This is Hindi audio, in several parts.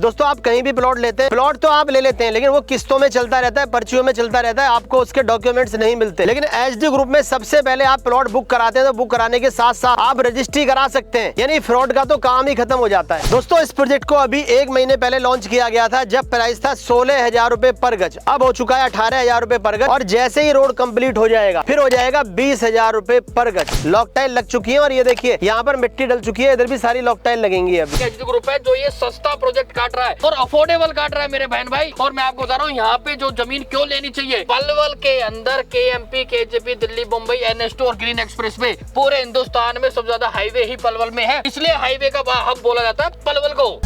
दोस्तों आप कहीं भी प्लॉट लेते हैं, प्लॉट तो आप ले लेते हैं लेकिन वो किस्तों में चलता रहता है, पर्चियों में चलता रहता है, आपको उसके डॉक्यूमेंट्स नहीं मिलते। लेकिन एचडी ग्रुप में सबसे पहले आप प्लॉट बुक कराते हैं तो बुक कराने के साथ साथ आप रजिस्ट्री करा सकते हैं, यानी फ्रॉड का तो काम ही खत्म हो जाता है। दोस्तों इस प्रोजेक्ट को अभी 1 महीने पहले लॉन्च किया गया था, जब प्राइस था 16,000 रुपए पर गज, अब हो चुका है 18,000 रुपए पर गज, और जैसे ही रोड कंप्लीट हो जाएगा फिर हो जाएगा 20,000 रुपए पर गज। लॉक टाइल लग चुकी है और ये देखिए यहाँ पर मिट्टी डल चुकी है, इधर भी सारी लॉक टाइल लगेंगी। अभी एचडी ग्रुप है जो ये सस्ता प्रोजेक्ट काट रहा है और अफोर्डेबल काट रहा है मेरे बहन भाई। और मैं आपको बता रहा हूँ यहाँ पे जो जमीन क्यों लेनी चाहिए, पलवल के अंदर केएमपी, केजेपी, दिल्ली, मुंबई, NH2 और ग्रीन एक्सप्रेस वे, पूरे हिंदुस्तान में सबसे ज्यादा हाईवे ही पलवल में है, इसलिए हाईवे का हब बोला जाता है पलवल को।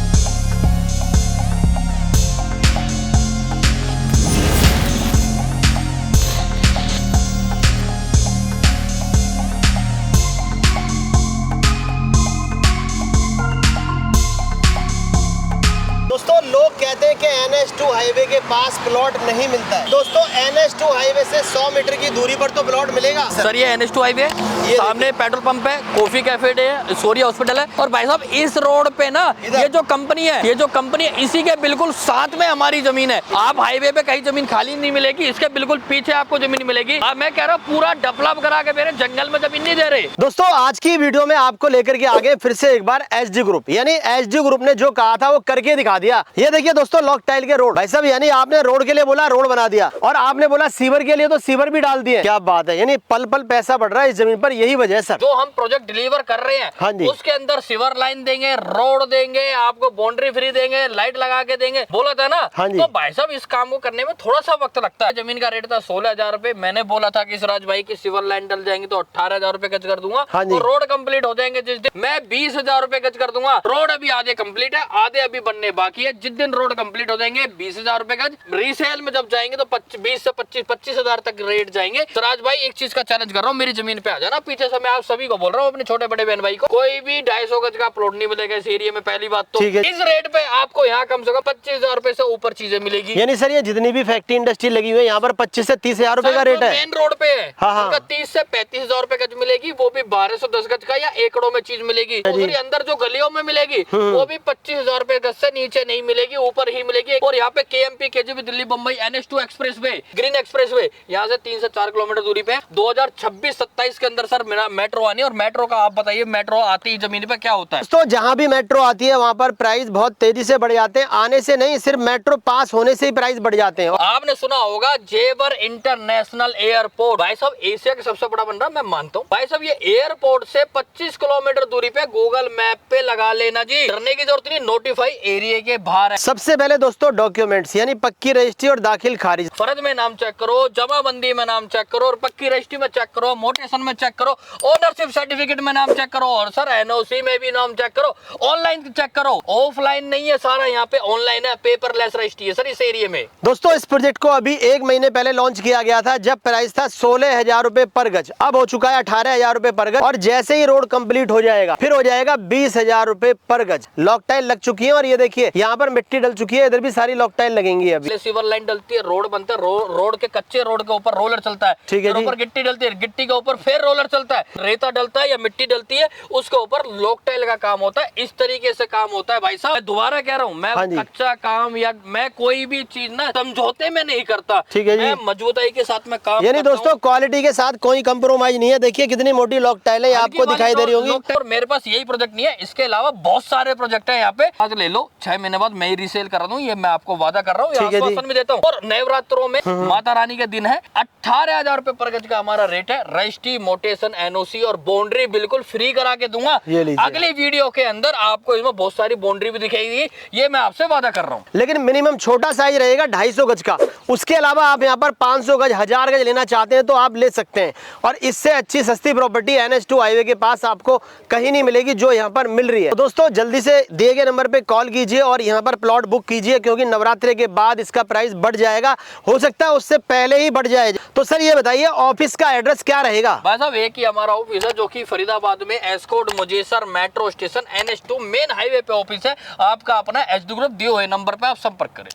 दोस्तों लोग कहते हैं कि NH2 हाईवे के पास प्लॉट नहीं मिलता है। दोस्तों NH2 हाईवे से 100 मीटर की दूरी पर तो प्लॉट मिलेगा। सर ये NH2 हाईवे, सामने पेट्रोल पंप है, कॉफी कैफे है, सूर्य हॉस्पिटल है। और भाई साहब इस रोड पे ना ये जो कंपनी है, इसी के बिल्कुल साथ में हमारी जमीन है। आप हाईवे पे कहीं जमीन खाली नहीं मिलेगी, इसके बिल्कुल पीछे आपको जमीन मिलेगी। अब मैं कह रहा हूँ पूरा डेवलप करा के मेरे जंगल में जमीन नहीं दे रहे। दोस्तों आज की वीडियो में आपको लेकर के आगे फिर से एक बार एचडी ग्रुप, यानी एचडी ग्रुप ने जो कहा था वो करके दिखा दिया। ये देखिए दोस्तों लॉक टाइल के रोड, भाई साहब यानी आपने रोड के लिए बोला रोड बना दिया, और आपने बोला सीवर के लिए तो सीवर भी डाल दिए। क्या बात है, यानी पल पल पैसा बढ़ रहा है इस जमीन पर, यही वजह है सर। जो हम प्रोजेक्ट डिलीवर कर रहे हैं, हाँ जी, उसके अंदर सीवर लाइन देंगे, रोड देंगे, आपको बाउंड्री फ्री देंगे, लाइट लगा के देंगे, बोला था ना। हाँ जी। तो भाई साहब इस काम को करने में थोड़ा सा वक्त लगता है। जमीन का रेट था 16,000 रुपए, मैंने बोला था कि सिराज भाई की सीवर लाइन डल जाएंगे तो 18,000 रुपए गज कर दूंगा। हाँ जी। और रोड कंप्लीट हो जाएंगे जिस दिन, मैं 20,000 रुपए गज कर दूंगा। रोड अभी आधे कंप्लीट है, आधे अभी बनने बाकी है। जिस दिन रोड कंप्लीट हो जाएंगे 20,000 रुपए गज, रीसेल में जब जाएंगे तो 20 से 25,000 तक रेट जाएंगे। सिराज भाई एक चीज का चैलेंज कर रहा हूँ, मेरी जमीन पे आ जाना। पीछे से मैं आप सभी को बोल रहा हूँ, अपने छोटे बड़े बहन भाई को, कोई भी 250 गज का प्लॉट नहीं मिलेगा इस एरिया में। पहली बात तो इस रेट पे आपको यहाँ कम से कम 25,000 रुपए से ऊपर चीजें मिलेगी। यानी सर ये जितनी भी फैक्ट्री इंडस्ट्री लगी हुई है यहाँ पर 25 से 30,000 रुपए का रेट है। मेन रोड पे है, हाँ। उनका 30 से 35,000 रुपए गज मिलेगी, वो भी 1210 गज का या एकड़ों में चीज मिलेगी। दूसरी अंदर जो गलियों में मिलेगी वो भी 25,000 रुपए गज से नीचे नहीं मिलेगी, ऊपर ही मिलेगी। और यहाँ पे KMP, KGP, Delhi, Mumbai, NH2 express way, green express way, यहाँ से 3 से 4 किलोमीटर दूरी पे 2026-27 के अंदर सर मेट्रो आनी है। और मेट्रो का आप बताइए, मेट्रो आती जमीन पे क्या होता है? तो जहाँ भी मेट्रो आती है वहाँ पर प्राइस बहुत तेजी से बढ़ जाते हैं, आने से नहीं सिर्फ मेट्रो पास होने से ही प्राइस बढ़ जाते हैं। आपने सुना होगा जेवर इंटरनेशनल एयरपोर्ट, भाई साहब एशिया का सबसे बड़ा बन रहा, मैं मानता हूँ। भाई साहब ये एयरपोर्ट से 25 किलोमीटर दूरी पे गूगल मैप पे लगा लेना जी, डरने की जरूरत नहीं, नोटिफाई एरिया के बाहर है। सबसे पहले दोस्तों डॉक्यूमेंट्स यानी पक्की रजिस्ट्री और दाखिल खारिज, फर्द में नाम चेक करो, जमाबंदी में नाम चेक करो, और पक्की रजिस्ट्री में चेक करो, मोटेशन में चेक करो, ओनरशिप सर्टिफिकेट में नाम चेक करो, और सर NOC में भी नाम चेक करो, ऑनलाइन चेक करो। ऑफलाइन नहीं है सारा, यहाँ पे ऑनलाइन है, पेपरलेस रजिस्ट्री है सर इस एरिया में। दोस्तों इस प्रोजेक्ट को अभी 1 महीने पहले लॉन्च किया गया था, जब प्राइस था 16,000 रुपए पर गज, अब हो चुका है 18,000 रुपए पर गज, और जैसे ही रोड कंप्लीट हो जाएगा फिर हो जाएगा 20,000 रुपए पर गज। लॉक टाइल लग चुकी है और ये देखिए यहाँ पर मिट्टी डल चुकी है, इधर भी सारी लॉक टाइल लगेंगी। अभी सिवर लाइन डलती है, रोड बनता है, रोड के कच्चे रोड के ऊपर रोलर चलता है, ठीक है, ऊपर गिट्टी डलती है, गिट्टी के ऊपर फिर रोलर चलता है, रेता डलता है या मिट्टी डलती है, उसके ऊपर लॉक टाइल का काम होता है। इस तरीके से काम होता है भाई साहब। मैं दोबारा कह रहा हूँ, मैं कच्चा काम या मैं कोई भी चीज ना समझौते में नहीं करता, ठीक है जी, मैं मजबूताई के साथ में काम, यानी दोस्तों क्वालिटी के साथ कोई कंप्रोमाइज नहीं है। देखिए कितनी मोटी लॉक टाइल है, आपको दिखाई दे रही होगी। और मेरे पास यही प्रोजेक्ट नहीं है, इसके अलावा बहुत सारे प्रोजेक्ट है यहाँ पे। आज ले लो, 6 महीने बाद मैं ही रीसेल कर रहा हूँ, ये मैं आपको वादा कर रहा हूँ, आश्वासन भी देता हूँ। और नवरात्रों में माता रानी के दिन है, 18,000 रुपए पर गज का हमारा रेट है। रजिस्ट्री, मोटेशन, NOC और बाउंड्री बिल्कुल फ्री करा के दूंगा। अगली वीडियो के अंदर आपको इसमें बहुत सारी बाउंड्री भी दिखाएगी, ये मैं आपसे वादा कर रहा हूँ। लेकिन मिनिमम छोटा साइज रहेगा 250 गज का, उसके अलावा आप यहाँ पर 500 गज, 1000 गज लेना चाहते हैं तो आप ले सकते हैं। और इससे अच्छी सस्ती प्रॉपर्टी NH2 हाईवे के पास आपको कहीं नहीं मिलेगी जो यहाँ पर मिल रही है। तो दोस्तों जल्दी से दिए गए नंबर पे कॉल कीजिए और यहाँ पर प्लॉट बुक कीजिए, क्योंकि नवरात्रि के बाद इसका प्राइस बढ़ जाएगा, हो सकता है उससे पहले ही बढ़ जाए। तो सर ये बताइए ऑफिस का एड्रेस क्या रहेगा? भाई साहब एक ही हमारा ऑफिस है, जो कि फरीदाबाद में escort Mujesar metro station NH2 main highway पे ऑफिस है। आपका अपना एचडी ग्रुप दिए हुए नंबर पे आप संपर्क करें।